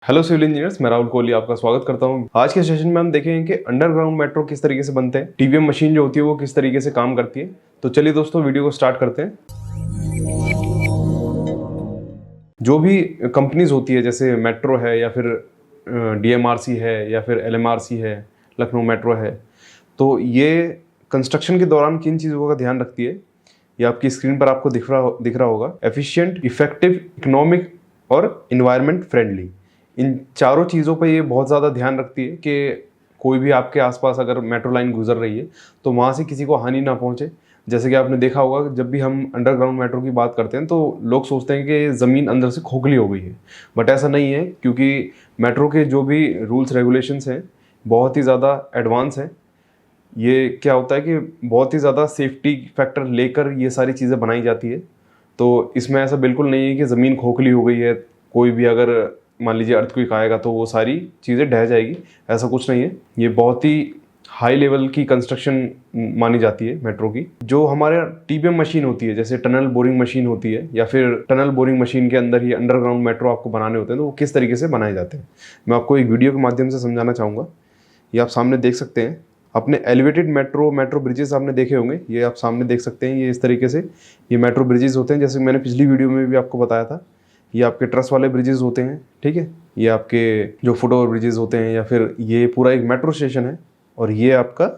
Hello civil engineers, मैं राहुल कोहली आपका स्वागत करता हूं। आज के सेशन में हम देखेंगे कि अंडरग्राउंड मेट्रो किस तरीके से बनते हैं, टीबीएम मशीन जो होती है वो किस तरीके से काम करती है। तो चलिए दोस्तों, वीडियो को स्टार्ट करते हैं। जो भी कंपनीज होती है, जैसे मेट्रो है या फिर डीएमआरसी है या फिर एलएमआरसी है, लखनऊ मेट्रो है, तो ये कंस्ट्रक्शन के दौरान किन चीज़ों का ध्यान रखती है, ये आपकी स्क्रीन पर आपको दिख रहा होगा। एफिशिएंट, इफेक्टिव, इकोनॉमिक और इन्वायरमेंट फ्रेंडली। इन चारों चीज़ों पे ये बहुत ज़्यादा ध्यान रखती है कि कोई भी आपके आसपास अगर मेट्रो लाइन गुजर रही है तो वहाँ से किसी को हानि ना पहुँचे। जैसे कि आपने देखा होगा, जब भी हम अंडरग्राउंड मेट्रो की बात करते हैं तो लोग सोचते हैं कि ज़मीन अंदर से खोखली हो गई है, बट ऐसा नहीं है, क्योंकि मेट्रो के जो भी रूल्स रेगुलेशंस हैं बहुत ही ज़्यादा एडवांस हैं। ये क्या होता है कि बहुत ही ज़्यादा सेफ्टी फैक्टर लेकर ये सारी चीज़ें बनाई जाती है। तो इसमें ऐसा बिल्कुल नहीं है कि ज़मीन खोखली हो गई है, कोई भी अगर मान लीजिए अर्थक्वेक आएगा तो वो सारी चीज़ें ढह जाएगी, ऐसा कुछ नहीं है। ये बहुत ही हाई लेवल की कंस्ट्रक्शन मानी जाती है मेट्रो की। जो हमारे टीबीएम मशीन होती है, जैसे टनल बोरिंग मशीन होती है या फिर टनल बोरिंग मशीन के अंदर ही अंडरग्राउंड मेट्रो आपको बनाने होते हैं, तो वो किस तरीके से बनाए जाते हैं मैं आपको एक वीडियो के माध्यम से समझाना चाहूँगा। ये आप सामने देख सकते हैं। अपने एलिवेटेड मेट्रो ब्रिजेस आपने देखे होंगे, ये आप सामने देख सकते हैं। ये इस तरीके से ये मेट्रो ब्रिजेस होते हैं, जैसे मैंने पिछली वीडियो में भी आपको बताया था। ये आपके ट्रस वाले ब्रिजेस होते हैं, ठीक है। ये आपके जो फुट ओवर ब्रिजेस होते हैं, या फिर ये पूरा एक मेट्रो स्टेशन है और ये आपका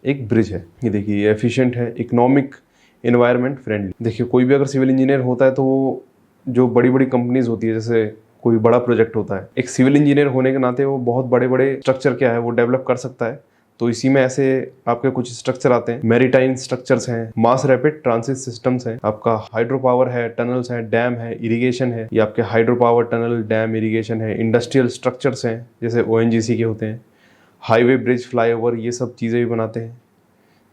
एक ब्रिज है। ये देखिए, ये एफिशिएंट है, इकोनॉमिक, एनवायरनमेंट फ्रेंडली। देखिए, कोई भी अगर सिविल इंजीनियर होता है तो वो जो बड़ी बड़ी कंपनीज होती है, जैसे कोई बड़ा प्रोजेक्ट होता है, एक सिविल इंजीनियर होने के नाते वो बहुत बड़े बड़े स्ट्रक्चर क्या है वो डेवलप कर सकता है। तो इसी में ऐसे आपके कुछ स्ट्रक्चर आते हैं। मैरीटाइम स्ट्रक्चर्स हैं, मास रैपिड ट्रांसिट सिस्टम्स हैं, आपका हाइड्रो पावर है, टनल्स हैं, डैम है, इरिगेशन है। ये आपके hydro power, tunnel, dam, irrigation है। इंडस्ट्रियल स्ट्रक्चर्स हैं, जैसे ओएनजीसी के होते हैं। हाईवे, ब्रिज, फ्लाईओवर, ये सब चीज़ें भी बनाते हैं।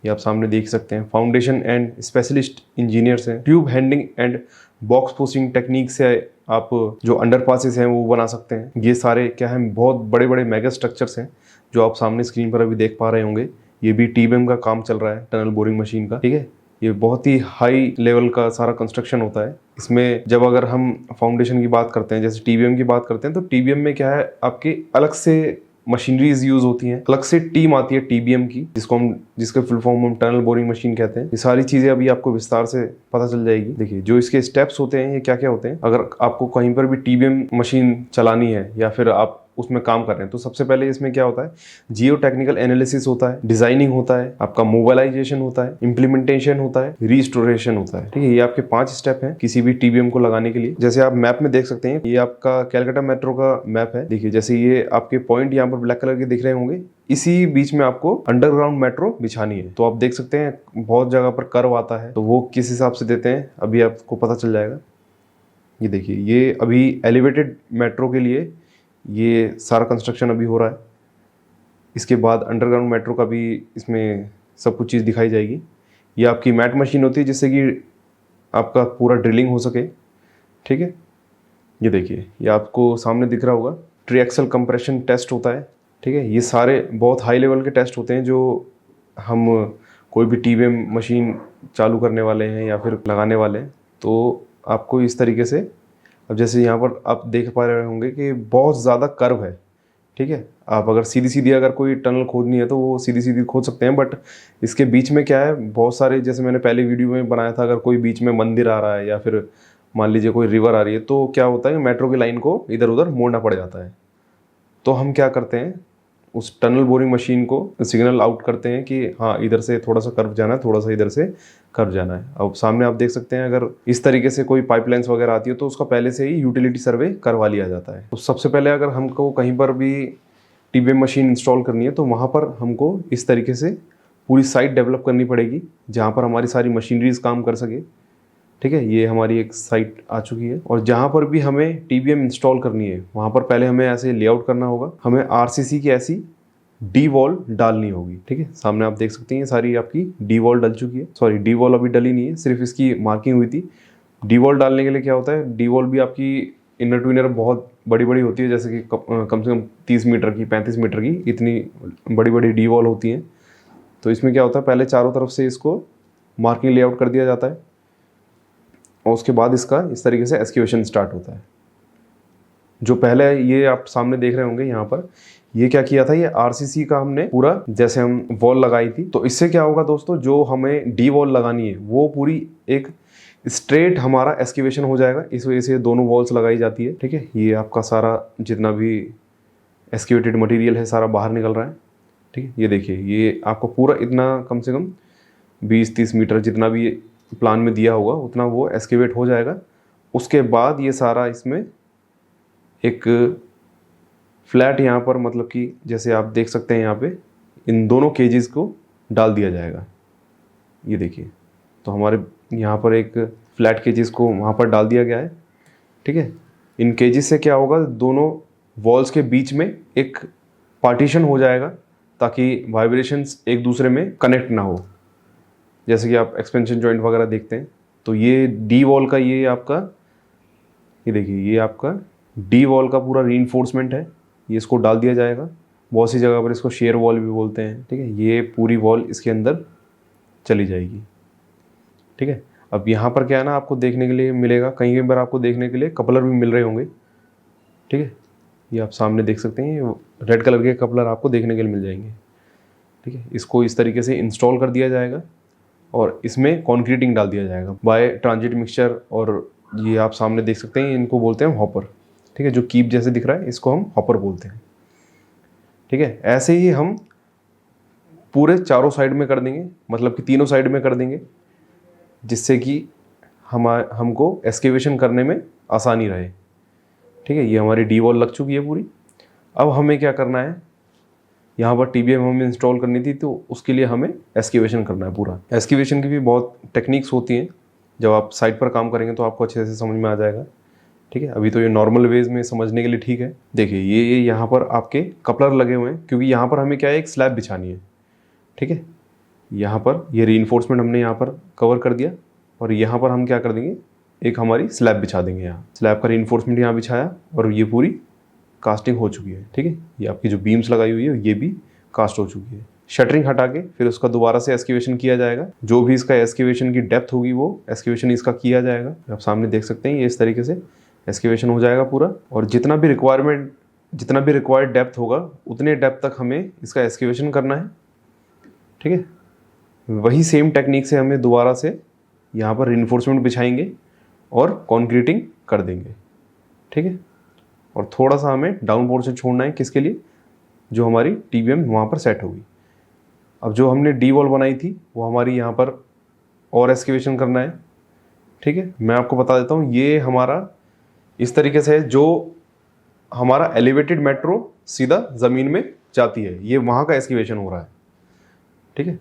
ये आप सामने देख सकते हैं। फाउंडेशन एंड स्पेशलिस्ट इंजीनियर्स हैं। Tube handing and box pushing technique से आप जो अंडरपासेस हैं वो बना सकते हैं। ये सारे क्या है, बहुत बड़े बड़े मेगा स्ट्रक्चर्स हैं जो आप सामने स्क्रीन पर अभी देख पा रहे होंगे। ये भी टीबीएम का काम चल रहा है, टनल बोरिंग मशीन का, ठीक है। ये बहुत ही हाई लेवल का सारा कंस्ट्रक्शन होता है। इसमें जब अगर हम फाउंडेशन की बात करते हैं, जैसे टीबीएम की बात करते हैं, तो टीबीएम में क्या है, आपके अलग से मशीनरीज यूज होती हैं, अलग से टीम आती है टीबीएम की, जिसका फुल फॉर्म हम टनल बोरिंग मशीन कहते हैं। ये सारी चीजें अभी आपको विस्तार से पता चल जाएगी। देखिए, जो इसके स्टेप्स होते हैं ये क्या क्या होते हैं। अगर आपको कहीं पर भी टीबीएम मशीन चलानी है या फिर आप उसमें काम कर रहे हैं, तो सबसे पहले इसमें क्या होता है, जियो टेक्निकल एनालिसिस होता है, डिजाइनिंग होता है, आपका मोबाइलाइजेशन होता है, इम्प्लीमेंटेशन होता है, रिस्टोरेशन होता है, ठीक है। ये आपके 5 स्टेप हैं किसी भी टीबीएम को लगाने के लिए। जैसे आप मैप में देख सकते हैं, ये आपका कैलकाटा मेट्रो का मैप है। देखिए, जैसे ये आपके पॉइंट यहाँ पर ब्लैक कलर के दिख रहे होंगे, इसी बीच में आपको अंडरग्राउंड मेट्रो बिछानी है। तो आप देख सकते हैं बहुत जगह पर कर्व आता है, तो वो किस हिसाब से देते हैं अभी आपको पता चल जाएगा। ये देखिए, ये अभी एलिवेटेड मेट्रो के लिए ये सारा कंस्ट्रक्शन अभी हो रहा है। इसके बाद अंडरग्राउंड मेट्रो का भी इसमें सब कुछ चीज़ दिखाई जाएगी। ये आपकी मैट मशीन होती है, जिससे कि आपका पूरा ड्रिलिंग हो सके, ठीक है। ये देखिए, ये आपको सामने दिख रहा होगा, ट्रीएक्सल कंप्रेशन टेस्ट होता है, ठीक है। ये सारे बहुत हाई लेवल के टेस्ट होते हैं जो हम कोई भी टीबीएम मशीन चालू करने वाले हैं या फिर लगाने वाले हैं, तो आपको इस तरीके से, अब जैसे यहाँ पर आप देख पा रहे होंगे कि बहुत ज़्यादा कर्व है, ठीक है। आप अगर सीधी सीधी अगर कोई टनल खोदनी है तो वो सीधी सीधी खोद सकते हैं, बट इसके बीच में क्या है, बहुत सारे, जैसे मैंने पहले वीडियो में बनाया था, अगर कोई बीच में मंदिर आ रहा है या फिर मान लीजिए कोई रिवर आ रही है, तो क्या होता है, मेट्रो की लाइन को इधर उधर मोड़ना पड़ जाता है। तो हम क्या करते हैं, उस टनल बोरिंग मशीन को सिग्नल आउट करते हैं कि हाँ, इधर से थोड़ा सा कर्व जाना है, थोड़ा सा इधर से कर्व जाना है। अब सामने आप देख सकते हैं, अगर इस तरीके से कोई पाइपलाइंस वगैरह आती है तो उसका पहले से ही यूटिलिटी सर्वे करवा लिया जाता है। तो सबसे पहले अगर हमको कहीं पर भी टीबीएम मशीन इंस्टॉल करनी है तो वहाँ पर हमको इस तरीके से पूरी साइट डेवलप करनी पड़ेगी, जहाँ पर हमारी सारी मशीनरीज काम कर सके, ठीक है। ये हमारी एक साइट आ चुकी है, और जहाँ पर भी हमें टीबीएम इंस्टॉल करनी है वहाँ पर पहले हमें ऐसे लेआउट करना होगा। हमें आरसीसी की ऐसी डी वॉल डालनी होगी, ठीक है। सामने आप देख सकते हैं सारी आपकी डी वॉल डल चुकी है। सॉरी, डी वॉल अभी डली नहीं है, सिर्फ इसकी मार्किंग हुई थी। डी वॉल डालने के लिए क्या होता है, डी वॉल भी आपकी इनर टू इनर बहुत बड़ी बड़ी होती है, जैसे कि कम से कम 30 मीटर की, 35 मीटर की, इतनी बड़ी बड़ी डी वॉल होती हैं। तो इसमें क्या होता है, पहले चारों तरफ से इसको मार्किंग लेआउट कर दिया जाता है और उसके बाद इसका इस तरीके से एक्सक्यूशन स्टार्ट होता है। जो पहले ये आप सामने देख रहे होंगे यहाँ पर, ये क्या किया था, ये आरसीसी का हमने पूरा जैसे हम वॉल लगाई थी। तो इससे क्या होगा दोस्तों, जो हमें डी वॉल लगानी है वो पूरी एक स्ट्रेट हमारा एस्केवेशन हो जाएगा। इस वजह से दोनों वॉल्स लगाई जाती है। ठीक है, ये आपका सारा जितना भी एस्केवेटेड मटेरियल है सारा बाहर निकल रहा है। ठीक है, ये देखिए, ये आपको पूरा इतना कम से कम 20-30 मीटर जितना भी प्लान में दिया होगा उतना वो एस्केवेट हो जाएगा। उसके बाद ये सारा इसमें एक फ्लैट यहाँ पर, मतलब कि जैसे आप देख सकते हैं यहाँ पे इन दोनों केजेस को डाल दिया जाएगा। ये देखिए, तो हमारे यहाँ पर एक फ्लैट केजेस को वहाँ पर डाल दिया गया है। ठीक है, इन केजेस से क्या होगा, दोनों वॉल्स के बीच में एक पार्टीशन हो जाएगा ताकि वाइब्रेशंस एक दूसरे में कनेक्ट ना हो। जैसे कि आप एक्सपेंशन जॉइंट वगैरह देखते हैं, तो ये डी वॉल का ये आपका, ये देखिए, ये आपका डी वॉल का पूरा रीइंफोर्समेंट है। ये इसको डाल दिया जाएगा। बहुत सी जगह पर इसको शेयर वॉल भी बोलते हैं। ठीक है, ये पूरी वॉल इसके अंदर चली जाएगी। ठीक है, अब यहाँ पर क्या है ना, आपको देखने के लिए मिलेगा, कहीं बार आपको देखने के लिए कपलर भी मिल रहे होंगे। ठीक है, ये आप सामने देख सकते हैं, रेड कलर के कपलर आपको देखने के लिए मिल जाएंगे। ठीक है, इसको इस तरीके से इंस्टॉल कर दिया जाएगा और इसमें कॉन्क्रीटिंग डाल दिया जाएगा बाय ट्रांजिट मिक्सचर। और ये आप सामने देख सकते हैं, इनको बोलते हैं हॉपर। ठीक है, जो कीप जैसे दिख रहा है इसको हम हॉपर बोलते हैं। ठीक है, ऐसे ही हम पूरे चारों साइड में कर देंगे, मतलब कि तीनों साइड में कर देंगे, जिससे कि हमको एस्केवेशन करने में आसानी रहे। ठीक है, ये हमारी डी वॉल लग चुकी है पूरी। अब हमें क्या करना है, यहाँ पर टीबीएम हमें इंस्टॉल करनी थी, तो उसके लिए हमें एस्केवेशन करना है पूरा। एस्केवेशन की भी बहुत टेक्निक्स होती हैं, जब आप साइट पर काम करेंगे तो आपको अच्छे से समझ में आ जाएगा। ठीक है, अभी तो ये नॉर्मल वेज में समझने के लिए ठीक है। देखिए, ये यहाँ पर आपके कपलर लगे हुए हैं, क्योंकि यहाँ पर हमें क्या है, एक स्लैब बिछानी है। ठीक है, यहाँ पर ये रीइंफोर्समेंट हमने यहाँ पर कवर कर दिया और यहाँ पर हम क्या कर देंगे, एक हमारी स्लैब बिछा देंगे। यहाँ स्लैब का रीइंफोर्समेंट यहाँ बिछाया और ये पूरी कास्टिंग हो चुकी है। ठीक है, ये आपकी जो बीम्स लगाई हुई है ये भी कास्ट हो चुकी है। शटरिंग हटा के फिर उसका दोबारा से एस्केवेशन किया जाएगा। जो भी इसका एस्केवेशन की डेप्थ होगी वो एस्केवेशन इसका किया जाएगा। आप सामने देख सकते हैं, ये इस तरीके से एस्केवेशन हो जाएगा पूरा। और जितना भी रिक्वायर्ड डेप्थ होगा उतने डेप्थ तक हमें इसका एस्केवेशन करना है। ठीक है, वही सेम टेक्निक से हमें दोबारा से यहाँ पर रीइंफोर्समेंट बिछाएंगे और कॉन्क्रीटिंग कर देंगे। ठीक है, और थोड़ा सा हमें डाउन पोर्शन छोड़ना है, किसके लिए, जो हमारी टीबीएम वहाँ पर सेट होगी। अब जो हमने डी वॉल बनाई थी वो हमारी यहाँ पर और एस्केवेशन करना है। ठीक है, मैं आपको बता देता हूँ, ये हमारा इस तरीके से है, जो हमारा एलिवेटेड मेट्रो सीधा ज़मीन में जाती है, ये वहाँ का एस्केवेशन हो रहा है। ठीक है,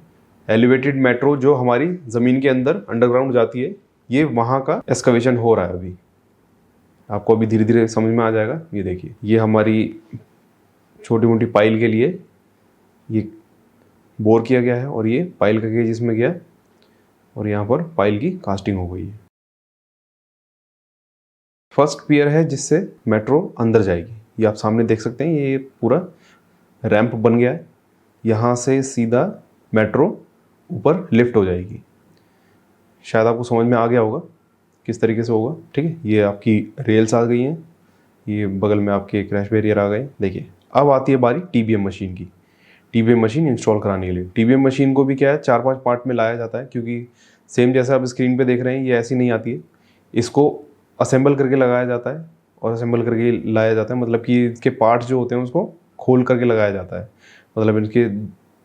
एलिवेटेड मेट्रो जो हमारी ज़मीन के अंदर अंडरग्राउंड जाती है, ये वहाँ का एस्केवेशन हो रहा है। अभी आपको अभी धीरे धीरे समझ में आ जाएगा। ये देखिए, ये हमारी छोटी मोटी पाइल के लिए ये बोर किया गया है और ये पाइल का गेज इसमें गया और यहाँ पर पाइल की कास्टिंग हो गई है। फर्स्ट पियर है जिससे मेट्रो अंदर जाएगी। ये आप सामने देख सकते हैं, ये पूरा रैंप बन गया है। यहाँ से सीधा मेट्रो ऊपर लिफ्ट हो जाएगी। शायद आपको समझ में आ गया होगा किस तरीके से होगा। ठीक है, ये आपकी रेल्स आ गई हैं, ये बगल में आपके क्रैश बैरियर आ गए। देखिए, अब आती है बारी टीबीएम मशीन की। टीबीएम मशीन इंस्टॉल कराने के लिए टीबीएम मशीन को भी क्या है, 4-5 पार्ट में लाया जाता है, क्योंकि सेम जैसा आप स्क्रीन पे देख रहे हैं ये ऐसी नहीं आती है। इसको असेंबल करके लगाया जाता है और असेंबल करके लाया जाता है, मतलब कि इसके पार्ट्स जो होते हैं उसको खोल करके लगाया जाता है। मतलब इनके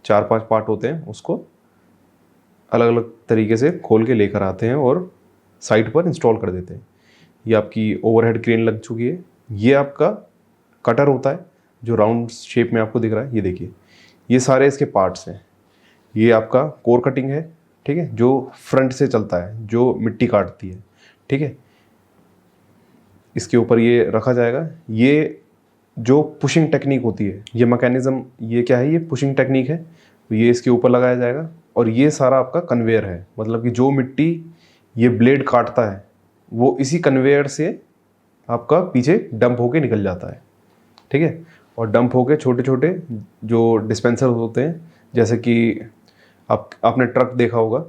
4-5 पार्ट होते हैं, उसको अलग अलग तरीके से खोल के लेकर आते हैं और साइट पर इंस्टॉल कर देते हैं। ये आपकी ओवरहेड क्रेन लग चुकी है। ये आपका कटर होता है जो राउंड शेप में आपको दिख रहा है। ये देखिए, ये सारे इसके पार्ट्स हैं। ये आपका कोर कटिंग है। ठीक है, जो फ्रंट से चलता है, जो मिट्टी काटती है। ठीक है, इसके ऊपर ये रखा जाएगा। ये जो पुशिंग टेक्निक होती है, ये मैकेनिज्म, ये क्या है, ये पुशिंग टेक्निक है। ये इसके ऊपर लगाया जाएगा और ये सारा आपका कन्वेयर है, मतलब कि जो मिट्टी ये ब्लेड काटता है वो इसी कन्वेयर से आपका पीछे डंप होके निकल जाता है। ठीक है, और डंप होके छोटे छोटे जो डिस्पेंसर होते हैं, जैसे कि आपने ट्रक देखा होगा,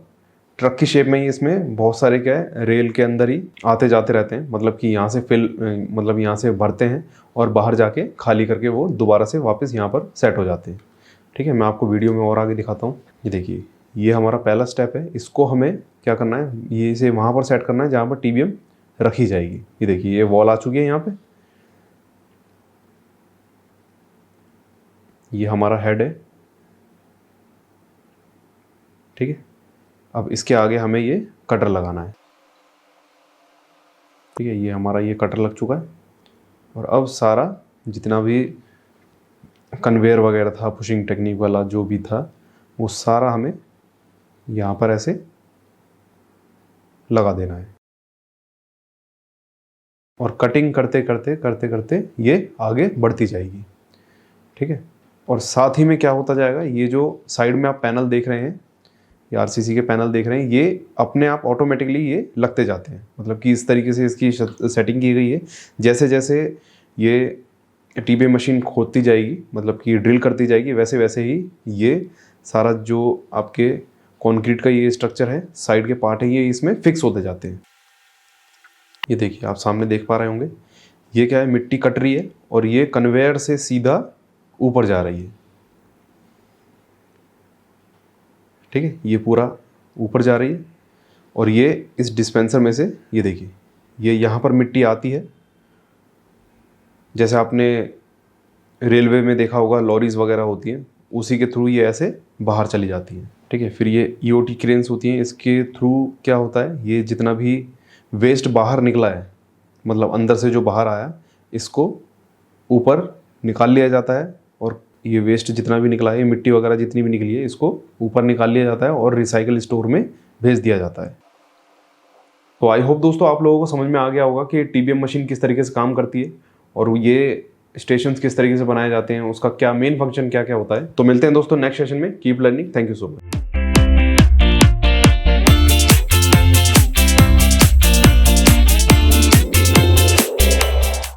ट्रक की शेप में ही इसमें बहुत सारे क्या है रेल के अंदर ही आते जाते रहते हैं, मतलब कि यहाँ से मतलब यहाँ से भरते हैं और बाहर जाके खाली करके वो दोबारा से वापस यहाँ पर सेट हो जाते हैं। ठीक है, मैं आपको वीडियो में और आगे दिखाता हूँ। ये देखिए, ये हमारा पहला स्टेप है। इसको हमें क्या करना है, ये इसे वहाँ पर सेट करना है जहाँ पर TBM रखी जाएगी। ये देखिए, ये वॉल आ चुकी है यहाँ पे, ये हमारा हेड है। ठीक है, अब इसके आगे हमें ये कटर लगाना है। ठीक है, ये हमारा ये कटर लग चुका है। और अब सारा जितना भी कन्वेयर वगैरह था, पुशिंग टेक्निक वाला जो भी था, वो सारा हमें यहाँ पर ऐसे लगा देना है। और कटिंग करते करते करते करते ये आगे बढ़ती जाएगी। ठीक है, और साथ ही में क्या होता जाएगा, ये जो साइड में आप पैनल देख रहे हैं, ये RCC के पैनल देख रहे हैं, ये अपने आप ऑटोमेटिकली ये लगते जाते हैं। मतलब कि इस तरीके से इसकी सेटिंग की गई है। जैसे जैसे ये TBM मशीन खोदती जाएगी, मतलब कि ड्रिल करती जाएगी, वैसे वैसे ही ये सारा जो आपके कंक्रीट का ये स्ट्रक्चर है, साइड के पार्ट है, ये इसमें फिक्स होते जाते हैं। ये देखिए, आप सामने देख पा रहे होंगे, ये क्या है, मिट्टी कट रही है और ये कन्वेयर से सीधा ऊपर जा रही है। ठीक है, ये पूरा ऊपर जा रही है और ये इस डिस्पेंसर में से, ये देखिए, ये यहाँ पर मिट्टी आती है। जैसे आपने रेलवे में देखा होगा, लॉरीज वगैरह होती हैं, उसी के थ्रू ये ऐसे बाहर चली जाती हैं। ठीक है, फिर ये EOT क्रेन्स होती हैं, इसके थ्रू क्या होता है, ये जितना भी वेस्ट बाहर निकला है, मतलब अंदर से जो बाहर आया, इसको ऊपर निकाल लिया जाता है। और ये वेस्ट जितना भी निकला है, मिट्टी वगैरह जितनी भी निकली है, इसको ऊपर निकाल लिया जाता है और रिसाइकल स्टोर में भेज दिया जाता है। तो आई होप दोस्तों आप लोगों को समझ में आ गया होगा कि TBM मशीन किस तरीके से काम करती है और ये स्टेशंस किस तरीके से बनाए जाते हैं, उसका क्या मेन फंक्शन क्या क्या होता है। तो मिलते हैं दोस्तों नेक्स्ट सेशन में। Keep learning. Thank you so much.